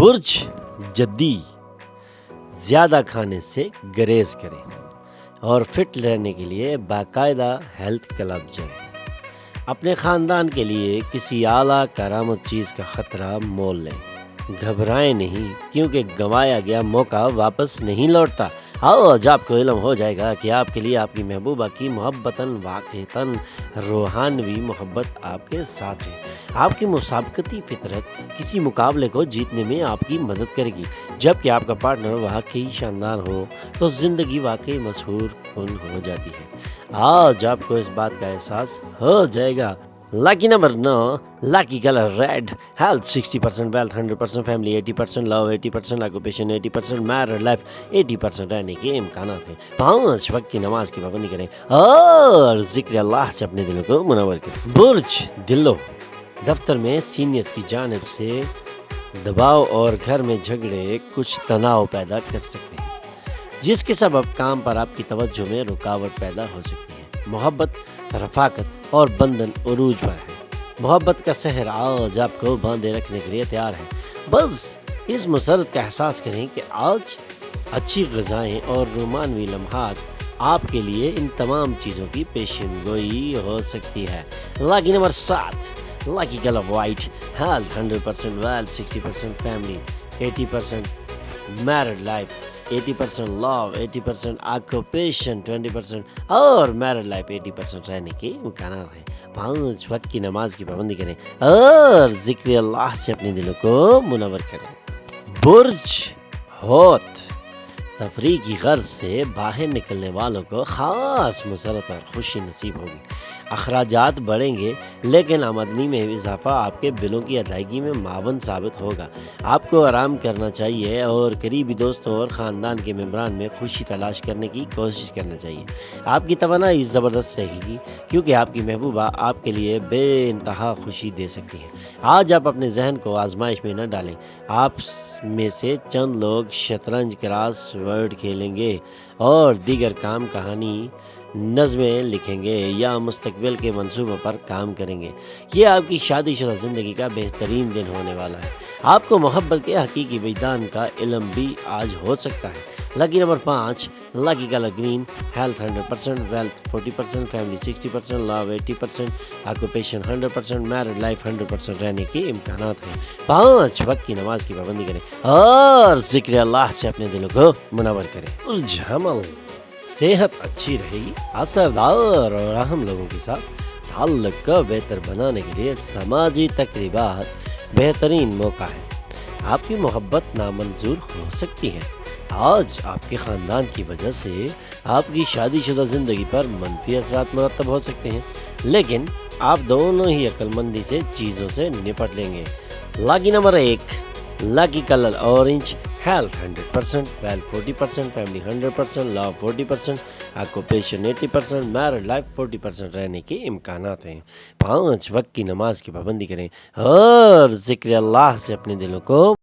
برج جدی زیادہ کھانے سے گریز کریں اور فٹ رہنے کے لیے باقاعدہ ہیلتھ کلب جائیں۔ اپنے خاندان کے لیے کسی اعلیٰ کارآمد چیز کا خطرہ مول لیں۔ گھبرائیں نہیں، کیونکہ گنوایا گیا موقع واپس نہیں لوٹتا۔ آج آپ کو علم ہو جائے گا کہ آپ کے لیے آپ کی محبوبہ کی محبتاً واقعتاً روحانوی محبت آپ کے ساتھ ہے۔ آپ کی مسابقتی فطرت کسی مقابلے کو جیتنے میں آپ کی مدد کرے گی۔ جبکہ آپ کا پارٹنر واقعی شاندار ہو تو زندگی واقعی مسحور کن ہو جاتی ہے۔ آج آپ کو اس بات کا احساس ہو جائے گا۔ Lucky number 9، lucky colour red, health 60%، wealth 100%، family 80%، love 80%، occupation 80%، married life 80% رہنے کے امکانات ہیں۔ 5 وقت کی نماز کی پابندی کریں اور ذکر اللہ سے اپنے دلوں کو منور کریں۔ برج دلو، دفتر میں سینئرز کی جانب سے دباؤ اور گھر میں جھگڑے کچھ تناؤ پیدا کر سکتے ہیں، جس کے سبب کام پر آپ کی توجہ میں رکاوٹ پیدا ہو سکتی ہے۔ محبت، رفاقت اور بندھن عروج پر ہے۔ محبت کا سحر آج آپ کو باندھے رکھنے کے لیے تیار ہے۔ بس اس مسرت کا احساس کریں کہ آج اچھی غذائیں اور رومانوی لمحات آپ کے لیے ان تمام چیزوں کی پیشن گوئی ہو سکتی ہے۔ Lucky number 7، lucky colour white, health 100%، wealth 60%، family 80%، married life 80%، love 80%، occupation 20% اور میرڈ لائف 80% رہنے کے امکانات ہیں۔ 5 وقت کی نماز کی پابندی کریں اور ذکر اللہ سے اپنے دلوں کو منور کریں۔ برج ہوت، تفریح کی غرض سے باہر نکلنے والوں کو خاص مسرت اور خوشی نصیب ہوگی۔ اخراجات بڑھیں گے، لیکن آمدنی میں اضافہ آپ کے بلوں کی ادائیگی میں معاون ثابت ہوگا۔ آپ کو آرام کرنا چاہیے اور قریبی دوستوں اور خاندان کے ممبران میں خوشی تلاش کرنے کی کوشش کرنا چاہیے۔ آپ کی توانائی زبردست رہے گی، کیونکہ آپ کی محبوبہ آپ کے لیے بے انتہا خوشی دے سکتی ہے۔ آج آپ اپنے ذہن کو آزمائش میں نہ ڈالیں۔ آپ میں سے چند لوگ شطرنج، کراس ورڈ کھیلیں گے اور دیگر کام کہانی نظمیں لکھیں گے یا مستقبل کے منصوبوں پر کام کریں گے۔ یہ آپ کی شادی شدہ زندگی کا بہترین دن ہونے والا ہے۔ آپ کو محبت کے حقیقی وجدان کا علم بھی آج ہو سکتا ہے۔ Lucky number 5، lucky colour green, health 100%، wealth 40%، family 60%، love 80%، occupation 100%، married life 100% رہنے کے امکانات ہیں۔ 5 وقت کی نماز کی پابندی کریں اور ذکر اللہ سے اپنے دلوں کو منور کریں۔ برج حمل، صحت اچھی رہے گی۔ اثردار اور اہم لوگوں کے ساتھ تعلق کو بہتر بنانے کے لیے سماجی تقریبات بہترین موقع ہے۔ آپ کی محبت نامنظور ہو سکتی ہے۔ آج آپ کے خاندان کی وجہ سے آپ کی شادی شدہ زندگی پر منفی اثرات مرتب ہو سکتے ہیں، لیکن آپ دونوں ہی عقل مندی سے چیزوں سے نپٹ لیں گے۔ Lucky number 1، lucky colour orange, health 100%، wealth 40%، family 100%، love 40%، occupation 80%، married life 40% رہنے کے امکانات ہیں۔ 5 وقت کی نماز کی پابندی کریں اور ذکر اللہ سے اپنے دلوں کو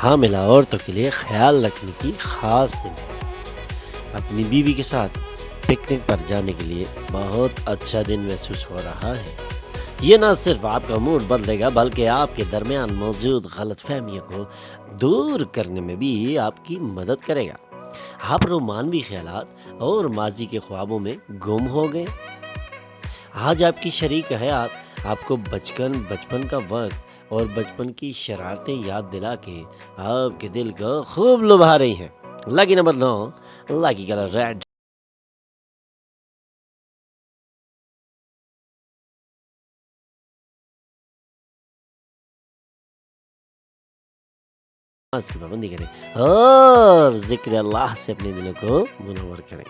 حاملہ عورتوں کے لیے خیال رکھنے کی خاص دن ہے۔ اپنی بیوی کے ساتھ پکنک پر جانے کے لیے بہت اچھا دن محسوس ہو رہا ہے۔ یہ نہ صرف آپ کا موڈ بدلے گا بلکہ آپ کے درمیان موجود غلط فہمیوں کو دور کرنے میں بھی آپ کی مدد کرے گا۔ آپ رومانوی خیالات اور ماضی کے خوابوں میں گم ہو گئے۔ آج آپ کی شریک حیات آپ کو بچپن کا وقت اور بچپن کی شرارتیں یاد دلا کے آپ کے دل کو خوب لبھا رہی ہیں۔ لاکی نمبر 9، لاکی کلر ریڈ۔ نماز کی پابندی کریں اور ذکر اللہ سے اپنے دلوں کو منور کریں۔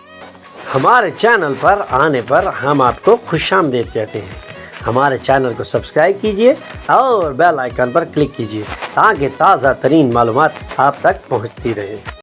ہمارے چینل پر آنے پر ہم آپ کو خوش آمدید کہتے ہیں۔ ہمارے چینل کو سبسکرائب کیجئے اور بیل آئیکن پر کلک کیجئے تاکہ تازہ ترین معلومات آپ تک پہنچتی رہیں۔